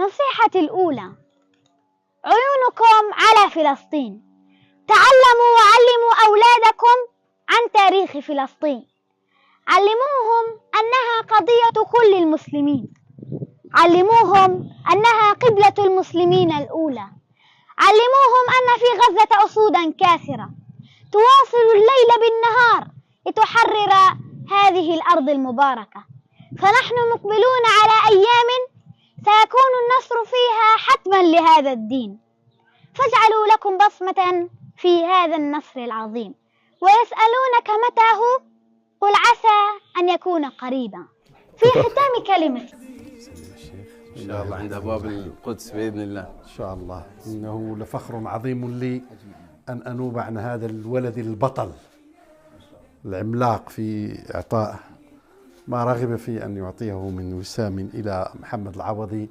نصيحتي الأولى: عيونكم على فلسطين. تعلموا وعلموا أولادكم عن تاريخ فلسطين. علموهم أنها قضية كل المسلمين. علموهم أنها قبلة المسلمين الأولى. علموهم أن في غزة أسودا كاسرة تواصل الليل بالنهار لتحرر هذه الأرض المباركة، فنحن مقبلون على أيام سيكون النصر فيها حتما لهذا الدين، فاجعلوا لكم بصمة في هذا النصر العظيم. ويسألونك متى هو؟ قل عسى أن يكون قريبا. في ختام كلمة، إن شاء الله عند أبواب القدس بإذن الله. إن شاء الله. إنه لفخر عظيم لي أن أنوب عن هذا الولد البطل العملاق في إعطاء ما رغب في أن يعطيه من وسام إلى محمد العوضي.